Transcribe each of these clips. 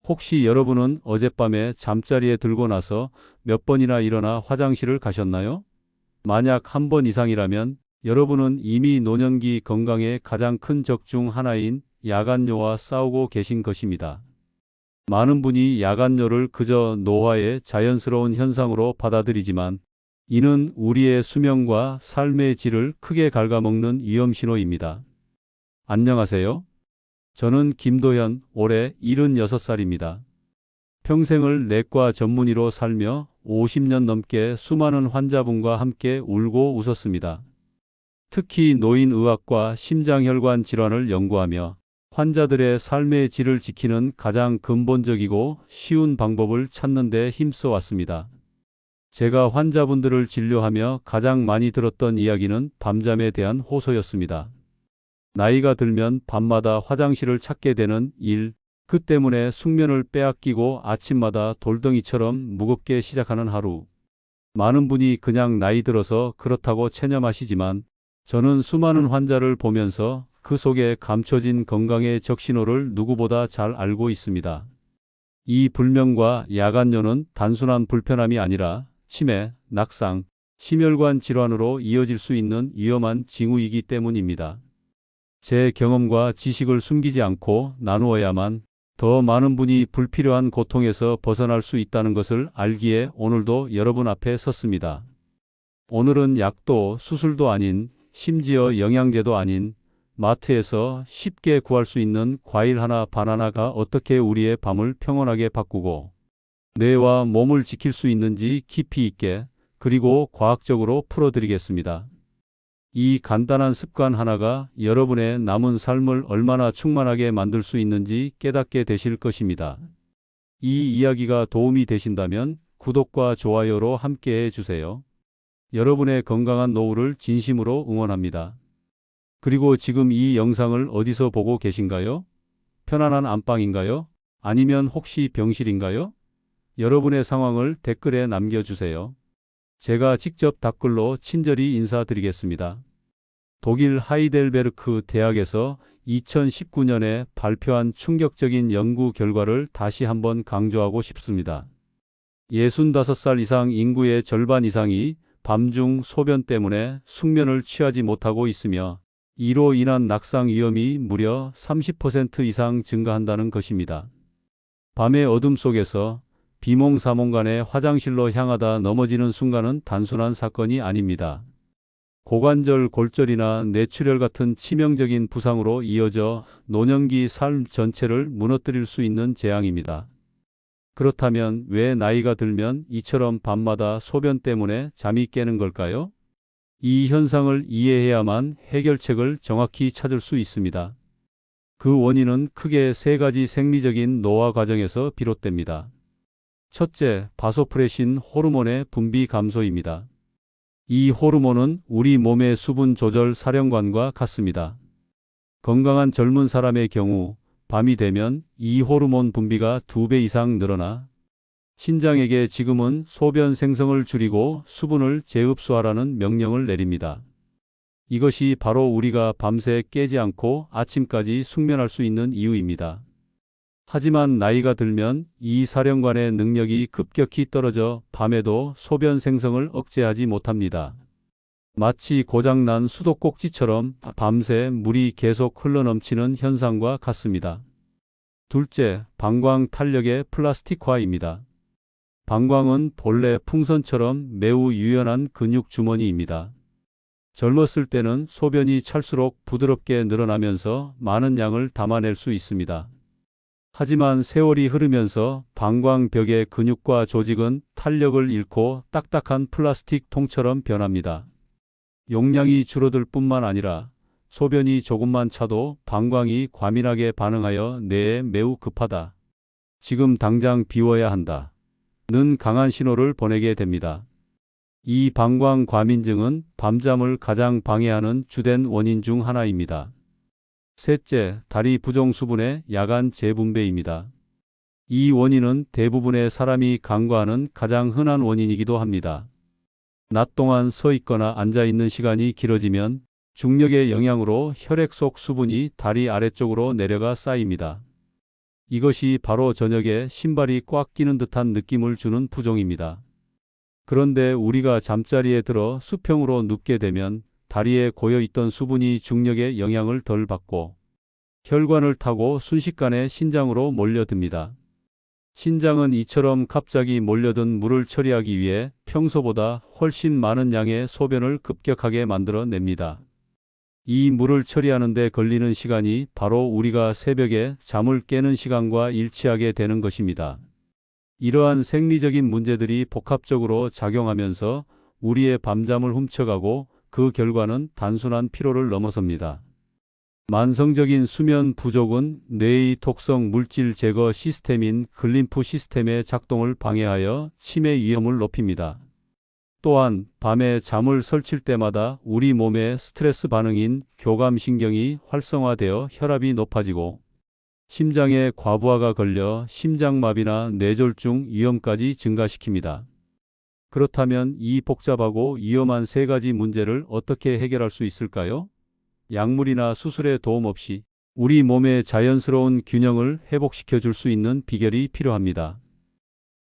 혹시 여러분은 어젯밤에 잠자리에 들고 나서 몇 번이나 일어나 화장실을 가셨나요? 만약 한 번 이상이라면 여러분은 이미 노년기 건강의 가장 큰 적 중 하나인 야간뇨와 싸우고 계신 것입니다. 많은 분이 야간뇨를 그저 노화의 자연스러운 현상으로 받아들이지만 이는 우리의 수명과 삶의 질을 크게 갉아먹는 위험 신호입니다. 안녕하세요. 저는 김도현, 올해 76살입니다. 평생을 내과 전문의로 살며 50년 넘게 수많은 환자분과 함께 울고 웃었습니다. 특히 노인의학과 심장혈관 질환을 연구하며 환자들의 삶의 질을 지키는 가장 근본적이고 쉬운 방법을 찾는 데 힘써 왔습니다. 제가 환자분들을 진료하며 가장 많이 들었던 이야기는 밤잠에 대한 호소였습니다. 나이가 들면 밤마다 화장실을 찾게 되는 일, 그 때문에 숙면을 빼앗기고 아침마다 돌덩이처럼 무겁게 시작하는 하루. 많은 분이 그냥 나이 들어서 그렇다고 체념하시지만 저는 수많은 환자를 보면서 그 속에 감춰진 건강의 적신호를 누구보다 잘 알고 있습니다. 이 불면과 야간뇨는 단순한 불편함이 아니라 치매, 낙상, 심혈관 질환으로 이어질 수 있는 위험한 징후이기 때문입니다. 제 경험과 지식을 숨기지 않고 나누어야만 더 많은 분이 불필요한 고통에서 벗어날 수 있다는 것을 알기에 오늘도 여러분 앞에 섰습니다. 오늘은 약도 수술도 아닌, 심지어 영양제도 아닌 마트에서 쉽게 구할 수 있는 과일 하나 바나나가 어떻게 우리의 밤을 평온하게 바꾸고 뇌와 몸을 지킬 수 있는지 깊이 있게 그리고 과학적으로 풀어드리겠습니다. 이 간단한 습관 하나가 여러분의 남은 삶을 얼마나 충만하게 만들 수 있는지 깨닫게 되실 것입니다. 이 이야기가 도움이 되신다면 구독과 좋아요로 함께해 주세요. 여러분의 건강한 노후를 진심으로 응원합니다. 그리고 지금 이 영상을 어디서 보고 계신가요? 편안한 안방인가요? 아니면 혹시 병실인가요? 여러분의 상황을 댓글에 남겨주세요. 제가 직접 답글로 친절히 인사드리겠습니다. 독일 하이델베르크 대학에서 2019년에 발표한 충격적인 연구 결과를 다시 한번 강조하고 싶습니다. 65살 이상 인구의 절반 이상이 밤중 소변 때문에 숙면을 취하지 못하고 있으며 이로 인한 낙상 위험이 무려 30% 이상 증가한다는 것입니다. 밤의 어둠 속에서 비몽사몽간에 화장실로 향하다 넘어지는 순간은 단순한 사건이 아닙니다. 고관절 골절이나 뇌출혈 같은 치명적인 부상으로 이어져 노년기 삶 전체를 무너뜨릴 수 있는 재앙입니다. 그렇다면 왜 나이가 들면 이처럼 밤마다 소변 때문에 잠이 깨는 걸까요? 이 현상을 이해해야만 해결책을 정확히 찾을 수 있습니다. 그 원인은 크게 세 가지 생리적인 노화 과정에서 비롯됩니다. 첫째, 바소프레신 호르몬의 분비 감소입니다. 이 호르몬은 우리 몸의 수분 조절 사령관과 같습니다. 건강한 젊은 사람의 경우 밤이 되면 이 호르몬 분비가 2배 이상 늘어나 신장에게 지금은 소변 생성을 줄이고 수분을 재흡수하라는 명령을 내립니다. 이것이 바로 우리가 밤새 깨지 않고 아침까지 숙면할 수 있는 이유입니다. 하지만 나이가 들면 이 사령관의 능력이 급격히 떨어져 밤에도 소변 생성을 억제하지 못합니다. 마치 고장난 수도꼭지처럼 밤새 물이 계속 흘러넘치는 현상과 같습니다. 둘째, 방광 탄력의 플라스틱화입니다. 방광은 본래 풍선처럼 매우 유연한 근육 주머니입니다. 젊었을 때는 소변이 찰수록 부드럽게 늘어나면서 많은 양을 담아낼 수 있습니다. 하지만 세월이 흐르면서 방광벽의 근육과 조직은 탄력을 잃고 딱딱한 플라스틱 통처럼 변합니다. 용량이 줄어들 뿐만 아니라 소변이 조금만 차도 방광이 과민하게 반응하여 뇌에 매우 급하다. 지금 당장 비워야 한다. 는 강한 신호를 보내게 됩니다. 이 방광 과민증은 밤잠을 가장 방해하는 주된 원인 중 하나입니다. 셋째, 다리 부종 수분의 야간 재분배입니다. 이 원인은 대부분의 사람이 간과하는 가장 흔한 원인이기도 합니다. 낮 동안 서 있거나 앉아 있는 시간이 길어지면 중력의 영향으로 혈액 속 수분이 다리 아래쪽으로 내려가 쌓입니다. 이것이 바로 저녁에 신발이 꽉 끼는 듯한 느낌을 주는 부종입니다. 그런데 우리가 잠자리에 들어 수평으로 눕게 되면 다리에 고여있던 수분이 중력의 영향을 덜 받고 혈관을 타고 순식간에 신장으로 몰려듭니다. 신장은 이처럼 갑자기 몰려든 물을 처리하기 위해 평소보다 훨씬 많은 양의 소변을 급격하게 만들어냅니다. 이 물을 처리하는 데 걸리는 시간이 바로 우리가 새벽에 잠을 깨는 시간과 일치하게 되는 것입니다. 이러한 생리적인 문제들이 복합적으로 작용하면서 우리의 밤잠을 훔쳐가고 그 결과는 단순한 피로를 넘어섭니다. 만성적인 수면 부족은 뇌의 독성 물질 제거 시스템인 글림프 시스템의 작동을 방해하여 치매 위험을 높입니다. 또한 밤에 잠을 설칠 때마다 우리 몸의 스트레스 반응인 교감신경이 활성화되어 혈압이 높아지고 심장에 과부하가 걸려 심장마비나 뇌졸중 위험까지 증가시킵니다. 그렇다면 이 복잡하고 위험한 세 가지 문제를 어떻게 해결할 수 있을까요? 약물이나 수술의 도움 없이 우리 몸의 자연스러운 균형을 회복시켜 줄 수 있는 비결이 필요합니다.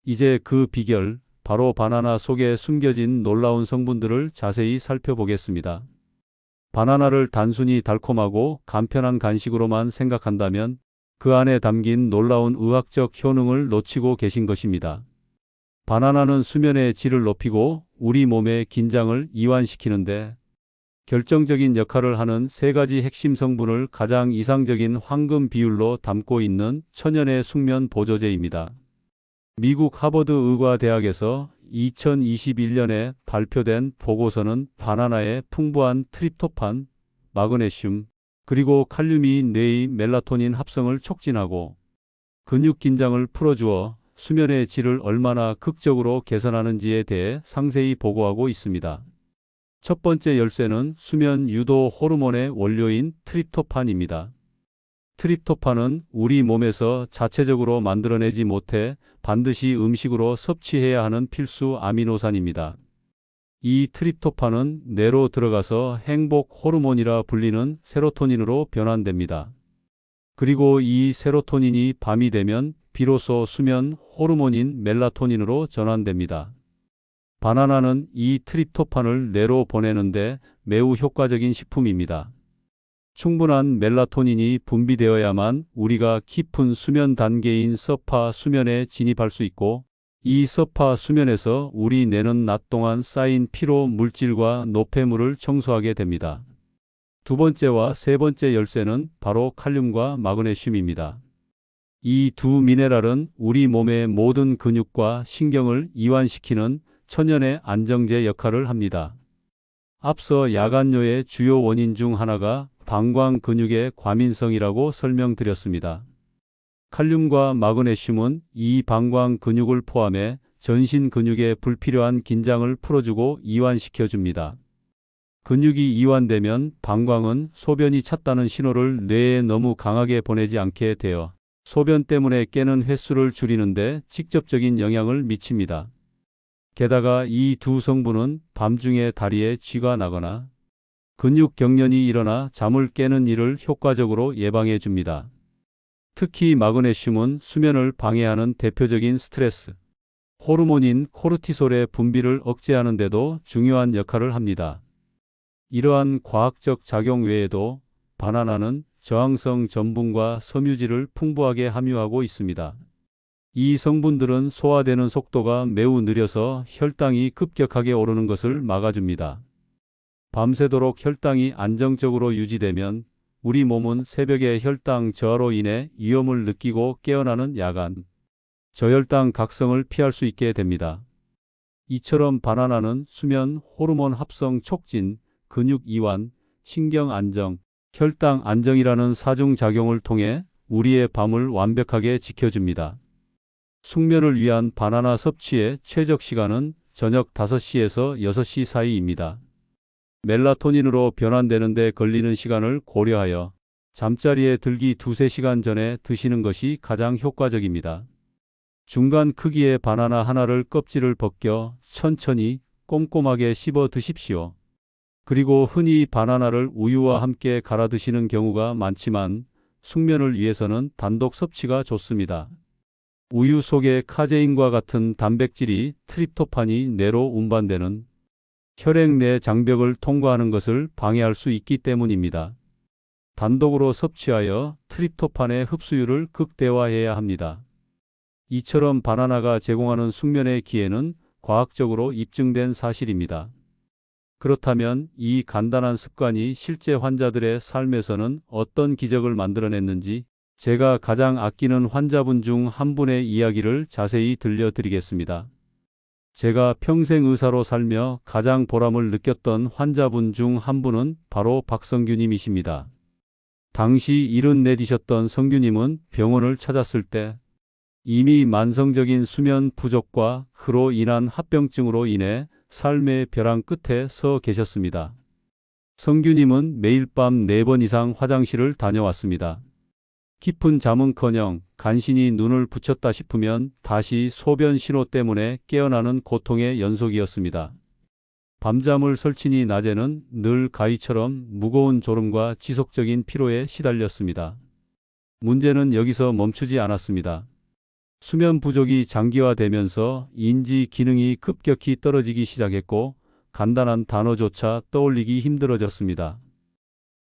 이제 그 비결, 바로 바나나 속에 숨겨진 놀라운 성분들을 자세히 살펴보겠습니다. 바나나를 단순히 달콤하고 간편한 간식으로만 생각한다면 그 안에 담긴 놀라운 의학적 효능을 놓치고 계신 것입니다. 바나나는 수면의 질을 높이고 우리 몸의 긴장을 이완시키는데 결정적인 역할을 하는 세 가지 핵심 성분을 가장 이상적인 황금 비율로 담고 있는 천연의 숙면 보조제입니다. 미국 하버드 의과대학에서 2021년에 발표된 보고서는 바나나의 풍부한 트립토판, 마그네슘, 그리고 칼륨이 뇌의 멜라토닌 합성을 촉진하고 근육 긴장을 풀어주어 수면의 질을 얼마나 극적으로 개선하는지에 대해 상세히 보고하고 있습니다. 첫 번째 열쇠는 수면 유도 호르몬의 원료인 트립토판입니다. 트립토판은 우리 몸에서 자체적으로 만들어내지 못해 반드시 음식으로 섭취해야 하는 필수 아미노산입니다. 이 트립토판은 뇌로 들어가서 행복 호르몬이라 불리는 세로토닌으로 변환됩니다. 그리고 이 세로토닌이 밤이 되면 비로소 수면 호르몬인 멜라토닌으로 전환됩니다. 바나나는 이 트립토판을 뇌로 보내는데 매우 효과적인 식품입니다. 충분한 멜라토닌이 분비되어야만 우리가 깊은 수면 단계인 서파 수면에 진입할 수 있고 이 서파 수면에서 우리 뇌는 낮 동안 쌓인 피로 물질과 노폐물을 청소하게 됩니다. 두 번째와 세 번째 열쇠는 바로 칼륨과 마그네슘입니다. 이 두 미네랄은 우리 몸의 모든 근육과 신경을 이완시키는 천연의 안정제 역할을 합니다. 앞서 야간뇨의 주요 원인 중 하나가 방광 근육의 과민성이라고 설명드렸습니다. 칼륨과 마그네슘은 이 방광 근육을 포함해 전신 근육의 불필요한 긴장을 풀어주고 이완시켜줍니다. 근육이 이완되면 방광은 소변이 찼다는 신호를 뇌에 너무 강하게 보내지 않게 되어 소변 때문에 깨는 횟수를 줄이는데 직접적인 영향을 미칩니다. 게다가 이 두 성분은 밤중에 다리에 쥐가 나거나 근육 경련이 일어나 잠을 깨는 일을 효과적으로 예방해 줍니다. 특히 마그네슘은 수면을 방해하는 대표적인 스트레스 호르몬인 코르티솔의 분비를 억제하는 데도 중요한 역할을 합니다. 이러한 과학적 작용 외에도 바나나는 저항성 전분과 섬유질을 풍부하게 함유하고 있습니다. 이 성분들은 소화되는 속도가 매우 느려서 혈당이 급격하게 오르는 것을 막아줍니다. 밤새도록 혈당이 안정적으로 유지되면 우리 몸은 새벽에 혈당 저하로 인해 위험을 느끼고 깨어나는 야간 저혈당 각성을 피할 수 있게 됩니다. 이처럼 바나나는 수면 호르몬 합성 촉진, 근육 이완, 신경 안정, 혈당 안정이라는 사중 작용을 통해 우리의 밤을 완벽하게 지켜줍니다. 숙면을 위한 바나나 섭취의 최적 시간은 저녁 5시에서 6시 사이입니다. 멜라토닌으로 변환되는 데 걸리는 시간을 고려하여 잠자리에 들기 2~3시간 전에 드시는 것이 가장 효과적입니다. 중간 크기의 바나나 하나를 껍질을 벗겨 천천히 꼼꼼하게 씹어 드십시오. 그리고 흔히 바나나를 우유와 함께 갈아 드시는 경우가 많지만 숙면을 위해서는 단독 섭취가 좋습니다. 우유 속의 카제인과 같은 단백질이 트립토판이 뇌로 운반되는 혈액 내 장벽을 통과하는 것을 방해할 수 있기 때문입니다. 단독으로 섭취하여 트립토판의 흡수율을 극대화해야 합니다. 이처럼 바나나가 제공하는 숙면의 기회는 과학적으로 입증된 사실입니다. 그렇다면 이 간단한 습관이 실제 환자들의 삶에서는 어떤 기적을 만들어냈는지 제가 가장 아끼는 환자분 중 한 분의 이야기를 자세히 들려드리겠습니다. 제가 평생 의사로 살며 가장 보람을 느꼈던 환자분 중 한 분은 바로 박성규님이십니다. 당시 74이셨던 성규님은 병원을 찾았을 때 이미 만성적인 수면 부족과 그로 인한 합병증으로 인해 삶의 벼랑 끝에 서 계셨습니다. 성규님은 매일 밤 4번 이상 화장실을 다녀왔습니다. 깊은 잠은커녕 간신히 눈을 붙였다 싶으면 다시 소변 신호 때문에 깨어나는 고통의 연속이었습니다. 밤잠을 설치니 낮에는 늘 가위처럼 무거운 졸음과 지속적인 피로에 시달렸습니다. 문제는 여기서 멈추지 않았습니다. 수면 부족이 장기화되면서 인지 기능이 급격히 떨어지기 시작했고 간단한 단어조차 떠올리기 힘들어졌습니다.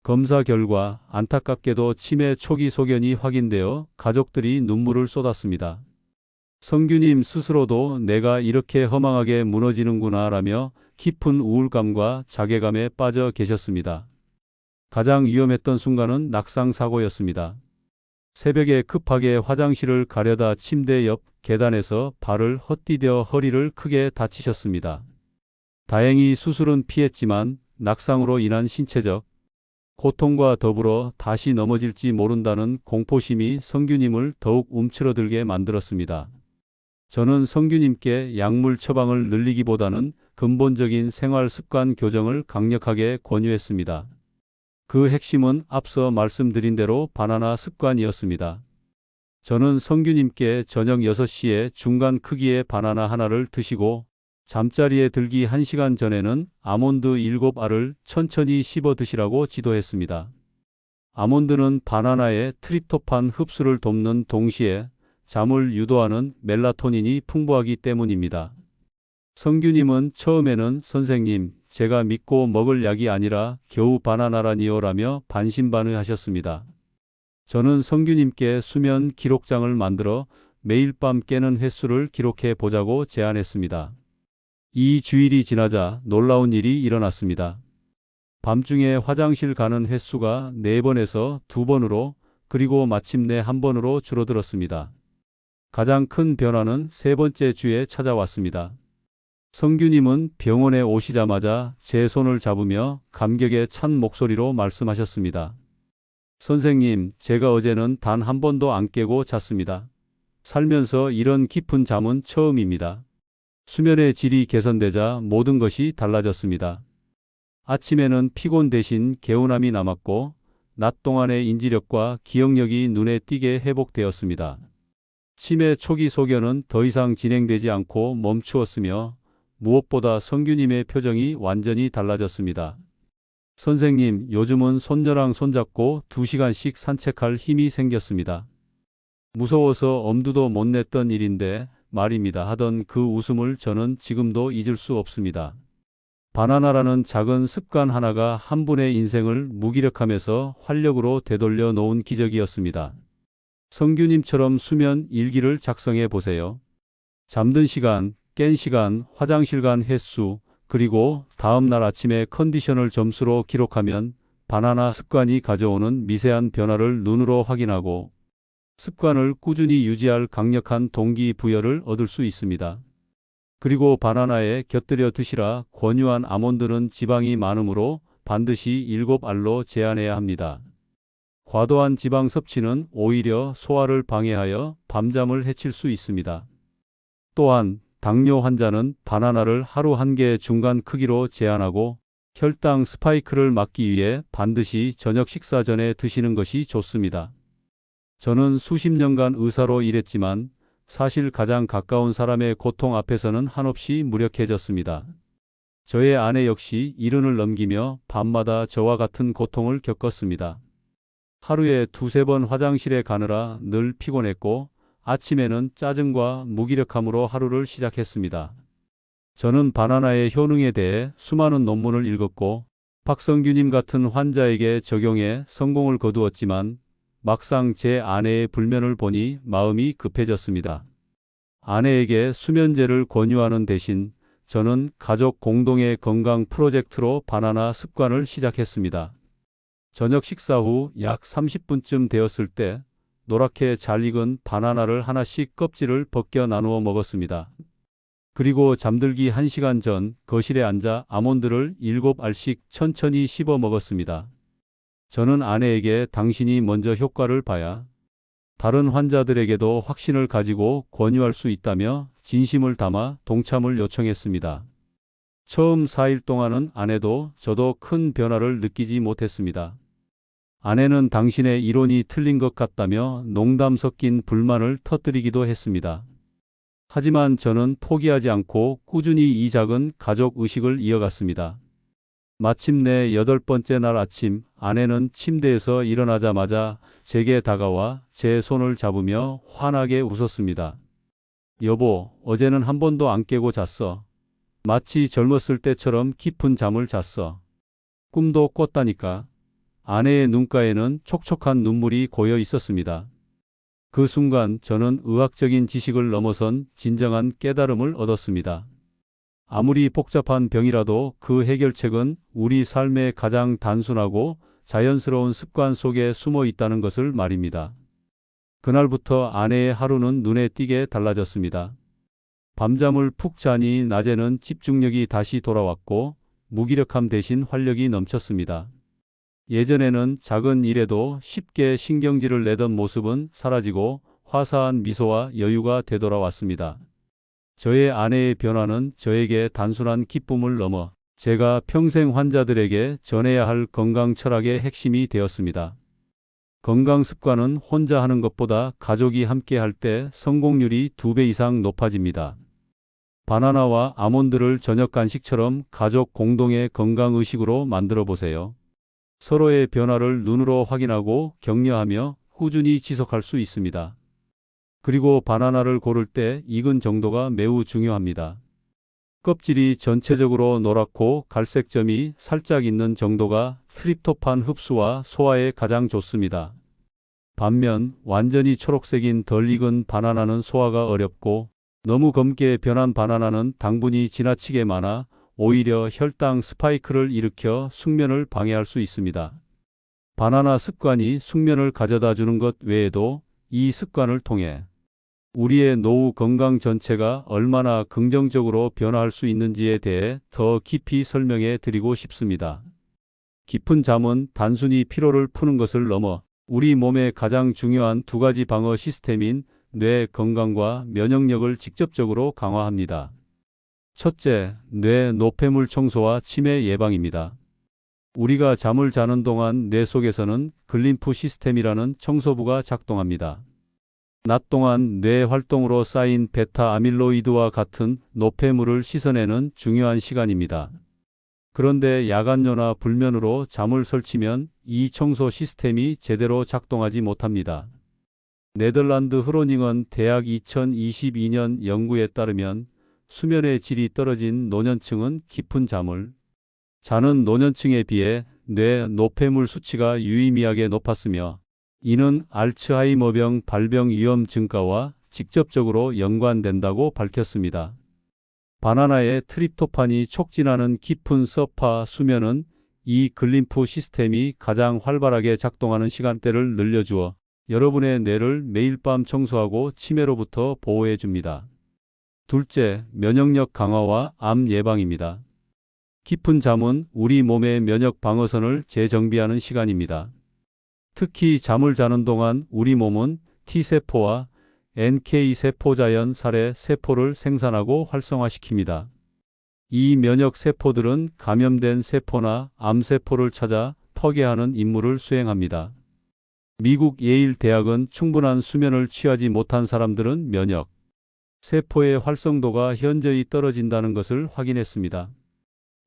검사 결과 안타깝게도 치매 초기 소견이 확인되어 가족들이 눈물을 쏟았습니다. 성규님 스스로도 내가 이렇게 허망하게 무너지는구나 라며 깊은 우울감과 자괴감에 빠져 계셨습니다. 가장 위험했던 순간은 낙상사고였습니다. 새벽에 급하게 화장실을 가려다 침대 옆 계단에서 발을 헛디뎌 허리를 크게 다치셨습니다. 다행히 수술은 피했지만 낙상으로 인한 신체적 고통과 더불어 다시 넘어질지 모른다는 공포심이 성규님을 더욱 움츠러들게 만들었습니다. 저는 성규님께 약물 처방을 늘리기보다는 근본적인 생활 습관 교정을 강력하게 권유했습니다. 그 핵심은 앞서 말씀드린 대로 바나나 습관이었습니다. 저는 성규님께 저녁 6시에 중간 크기의 바나나 하나를 드시고 잠자리에 들기 1시간 전에는 아몬드 7알을 천천히 씹어 드시라고 지도했습니다. 아몬드는 바나나의 트립토판 흡수를 돕는 동시에 잠을 유도하는 멜라토닌이 풍부하기 때문입니다. 성규님은 처음에는 선생님, 제가 믿고 먹을 약이 아니라 겨우 바나나라니요 라며 반신반의하셨습니다. 저는 성규님께 수면 기록장을 만들어 매일 밤 깨는 횟수를 기록해 보자고 제안했습니다. 이 주일이 지나자 놀라운 일이 일어났습니다. 밤중에 화장실 가는 횟수가 4번에서 2번으로 그리고 마침내 1번으로 줄어들었습니다. 가장 큰 변화는 3번째 주에 찾아왔습니다. 성규님은 병원에 오시자마자 제 손을 잡으며 감격에 찬 목소리로 말씀하셨습니다. 선생님, 제가 어제는 단 1번도 안 깨고 잤습니다. 살면서 이런 깊은 잠은 처음입니다. 수면의 질이 개선되자 모든 것이 달라졌습니다. 아침에는 피곤 대신 개운함이 남았고 낮 동안의 인지력과 기억력이 눈에 띄게 회복되었습니다. 치매 초기 소견은 더 이상 진행되지 않고 멈추었으며 무엇보다 성규님의 표정이 완전히 달라졌습니다. 선생님, 요즘은 손녀랑 손잡고 2시간씩 산책할 힘이 생겼습니다. 무서워서 엄두도 못 냈던 일인데 말입니다 하던 그 웃음을 저는 지금도 잊을 수 없습니다. 바나나라는 작은 습관 하나가 한 분의 인생을 무기력함에서 활력으로 되돌려 놓은 기적이었습니다. 성규님처럼 수면 일기를 작성해 보세요. 잠든 시간, 깬 시간, 화장실 간 횟수, 그리고 다음 날 아침의 컨디션을 점수로 기록하면 바나나 습관이 가져오는 미세한 변화를 눈으로 확인하고 습관을 꾸준히 유지할 강력한 동기부여를 얻을 수 있습니다. 그리고 바나나에 곁들여 드시라 권유한 아몬드는 지방이 많으므로 반드시 7알로 제한해야 합니다. 과도한 지방 섭취는 오히려 소화를 방해하여 밤잠을 해칠 수 있습니다. 또한 당뇨 환자는 바나나를 하루 1개 중간 크기로 제한하고 혈당 스파이크를 막기 위해 반드시 저녁 식사 전에 드시는 것이 좋습니다. 저는 수십 년간 의사로 일했지만 사실 가장 가까운 사람의 고통 앞에서는 한없이 무력해졌습니다. 저의 아내 역시 70을 넘기며 밤마다 저와 같은 고통을 겪었습니다. 하루에 두세 번 화장실에 가느라 늘 피곤했고 아침에는 짜증과 무기력함으로 하루를 시작했습니다. 저는 바나나의 효능에 대해 수많은 논문을 읽었고 박성규님 같은 환자에게 적용해 성공을 거두었지만 막상 제 아내의 불면을 보니 마음이 급해졌습니다. 아내에게 수면제를 권유하는 대신 저는 가족 공동의 건강 프로젝트로 바나나 습관을 시작했습니다. 저녁 식사 후 약 30분쯤 되었을 때 노랗게 잘 익은 바나나를 하나씩 껍질을 벗겨 나누어 먹었습니다. 그리고 잠들기 1시간 전 거실에 앉아 아몬드를 7알씩 천천히 씹어 먹었습니다. 저는 아내에게 당신이 먼저 효과를 봐야 다른 환자들에게도 확신을 가지고 권유할 수 있다며 진심을 담아 동참을 요청했습니다. 처음 4일 동안은 아내도 저도 큰 변화를 느끼지 못했습니다. 아내는 당신의 이론이 틀린 것 같다며 농담 섞인 불만을 터뜨리기도 했습니다. 하지만 저는 포기하지 않고 꾸준히 이 작은 가족 의식을 이어갔습니다. 마침내 8번째 날 아침, 아내는 침대에서 일어나자마자 제게 다가와 제 손을 잡으며 환하게 웃었습니다. 여보, 어제는 한 번도 안 깨고 잤어. 마치 젊었을 때처럼 깊은 잠을 잤어. 꿈도 꿨다니까. 아내의 눈가에는 촉촉한 눈물이 고여 있었습니다. 그 순간 저는 의학적인 지식을 넘어선 진정한 깨달음을 얻었습니다. 아무리 복잡한 병이라도 그 해결책은 우리 삶의 가장 단순하고 자연스러운 습관 속에 숨어 있다는 것을 말입니다. 그날부터 아내의 하루는 눈에 띄게 달라졌습니다. 밤잠을 푹 자니 낮에는 집중력이 다시 돌아왔고 무기력함 대신 활력이 넘쳤습니다. 예전에는 작은 일에도 쉽게 신경질을 내던 모습은 사라지고 화사한 미소와 여유가 되돌아왔습니다. 저의 아내의 변화는 저에게 단순한 기쁨을 넘어 제가 평생 환자들에게 전해야 할 건강 철학의 핵심이 되었습니다. 건강 습관은 혼자 하는 것보다 가족이 함께 할 때 성공률이 2배 이상 높아집니다. 바나나와 아몬드를 저녁 간식처럼 가족 공동의 건강 의식으로 만들어 보세요. 서로의 변화를 눈으로 확인하고 격려하며 꾸준히 지속할 수 있습니다. 그리고 바나나를 고를 때 익은 정도가 매우 중요합니다. 껍질이 전체적으로 노랗고 갈색 점이 살짝 있는 정도가 트립토판 흡수와 소화에 가장 좋습니다. 반면 완전히 초록색인 덜 익은 바나나는 소화가 어렵고 너무 검게 변한 바나나는 당분이 지나치게 많아 오히려 혈당 스파이크를 일으켜 숙면을 방해할 수 있습니다. 바나나 습관이 숙면을 가져다 주는 것 외에도 이 습관을 통해 우리의 노후 건강 전체가 얼마나 긍정적으로 변화할 수 있는지에 대해 더 깊이 설명해 드리고 싶습니다. 깊은 잠은 단순히 피로를 푸는 것을 넘어 우리 몸의 가장 중요한 2가지 방어 시스템인 뇌 건강과 면역력을 직접적으로 강화합니다. 첫째, 뇌 노폐물 청소와 치매 예방입니다. 우리가 잠을 자는 동안 뇌 속에서는 글림프 시스템이라는 청소부가 작동합니다. 낮 동안 뇌 활동으로 쌓인 베타 아밀로이드와 같은 노폐물을 씻어내는 중요한 시간입니다. 그런데 야간뇨나 불면으로 잠을 설치면 이 청소 시스템이 제대로 작동하지 못합니다. 네덜란드 흐로닝은 대학 2022년 연구에 따르면 수면의 질이 떨어진 노년층은 깊은 잠을 자는 노년층에 비해 뇌 노폐물 수치가 유의미하게 높았으며 이는 알츠하이머병 발병 위험 증가와 직접적으로 연관된다고 밝혔습니다. 바나나의 트립토판이 촉진하는 깊은 서파 수면은 이 글림프 시스템이 가장 활발하게 작동하는 시간대를 늘려주어 여러분의 뇌를 매일 밤 청소하고 치매로부터 보호해 줍니다. 둘째, 면역력 강화와 암 예방입니다. 깊은 잠은 우리 몸의 면역 방어선을 재정비하는 시간입니다. 특히 잠을 자는 동안 우리 몸은 T세포와 NK 세포자연 살해 세포를 생산하고 활성화시킵니다. 이 면역 세포들은 감염된 세포나 암세포를 찾아 파괴하는 임무를 수행합니다. 미국 예일 대학은 충분한 수면을 취하지 못한 사람들은 면역 세포의 활성도가 현저히 떨어진다는 것을 확인했습니다.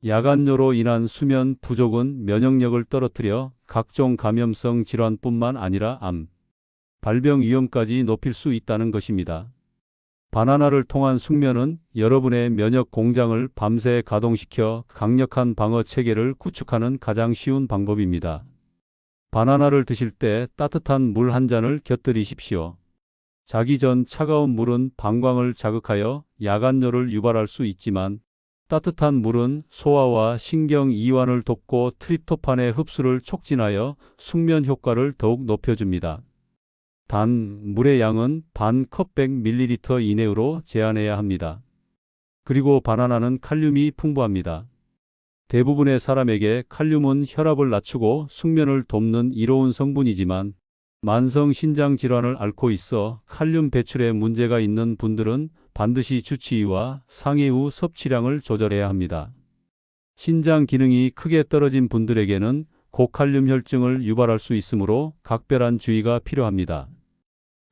야간뇨로 인한 수면 부족은 면역력을 떨어뜨려 각종 감염성 질환뿐만 아니라 암, 발병 위험까지 높일 수 있다는 것입니다. 바나나를 통한 숙면은 여러분의 면역 공장을 밤새 가동시켜 강력한 방어 체계를 구축하는 가장 쉬운 방법입니다. 바나나를 드실 때 따뜻한 물 한 잔을 곁들이십시오. 자기 전 차가운 물은 방광을 자극하여 야간뇨를 유발할 수 있지만 따뜻한 물은 소화와 신경 이완을 돕고 트립토판의 흡수를 촉진하여 숙면 효과를 더욱 높여줍니다. 단, 물의 양은 반 컵 100ml 이내로 제한해야 합니다. 그리고 바나나는 칼륨이 풍부합니다. 대부분의 사람에게 칼륨은 혈압을 낮추고 숙면을 돕는 이로운 성분이지만 만성 신장 질환을 앓고 있어 칼륨 배출에 문제가 있는 분들은 반드시 주치의와 상의 후 섭취량을 조절해야 합니다. 신장 기능이 크게 떨어진 분들에게는 고칼륨 혈증을 유발할 수 있으므로 각별한 주의가 필요합니다.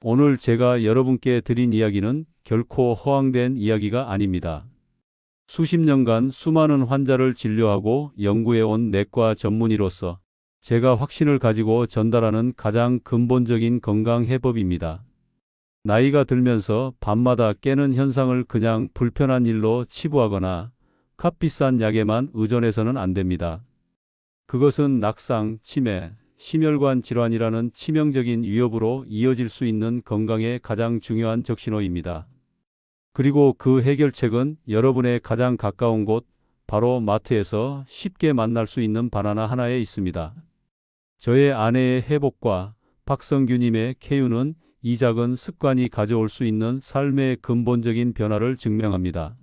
오늘 제가 여러분께 드린 이야기는 결코 허황된 이야기가 아닙니다. 수십 년간 수많은 환자를 진료하고 연구해온 내과 전문의로서 제가 확신을 가지고 전달하는 가장 근본적인 건강 해법입니다. 나이가 들면서 밤마다 깨는 현상을 그냥 불편한 일로 치부하거나 값비싼 약에만 의존해서는 안 됩니다. 그것은 낙상, 치매, 심혈관 질환이라는 치명적인 위협으로 이어질 수 있는 건강의 가장 중요한 적신호입니다. 그리고 그 해결책은 여러분의 가장 가까운 곳, 바로 마트에서 쉽게 만날 수 있는 바나나 하나에 있습니다. 저의 아내의 회복과 박성규님의 쾌유는 이 작은 습관이 가져올 수 있는 삶의 근본적인 변화를 증명합니다.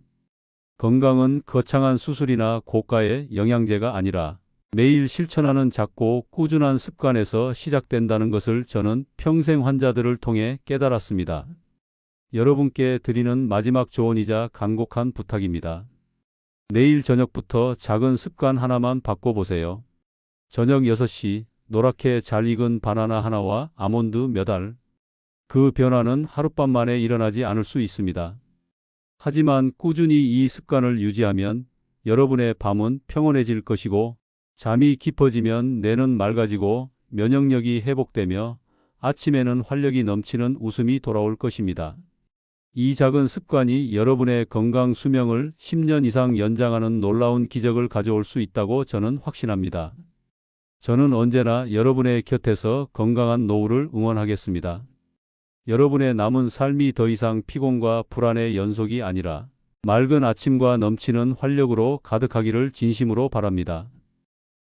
건강은 거창한 수술이나 고가의 영양제가 아니라 매일 실천하는 작고 꾸준한 습관에서 시작된다는 것을 저는 평생 환자들을 통해 깨달았습니다. 여러분께 드리는 마지막 조언이자 간곡한 부탁입니다. 내일 저녁부터 작은 습관 하나만 바꿔보세요. 저녁 6시 노랗게 잘 익은 바나나 하나와 아몬드 몇 알. 그 변화는 하룻밤 만에 일어나지 않을 수 있습니다. 하지만 꾸준히 이 습관을 유지하면 여러분의 밤은 평온해질 것이고 잠이 깊어지면 뇌는 맑아지고 면역력이 회복되며 아침에는 활력이 넘치는 웃음이 돌아올 것입니다. 이 작은 습관이 여러분의 건강 수명을 10년 이상 연장하는 놀라운 기적을 가져올 수 있다고 저는 확신합니다. 저는 언제나 여러분의 곁에서 건강한 노후를 응원하겠습니다. 여러분의 남은 삶이 더 이상 피곤과 불안의 연속이 아니라 맑은 아침과 넘치는 활력으로 가득하기를 진심으로 바랍니다.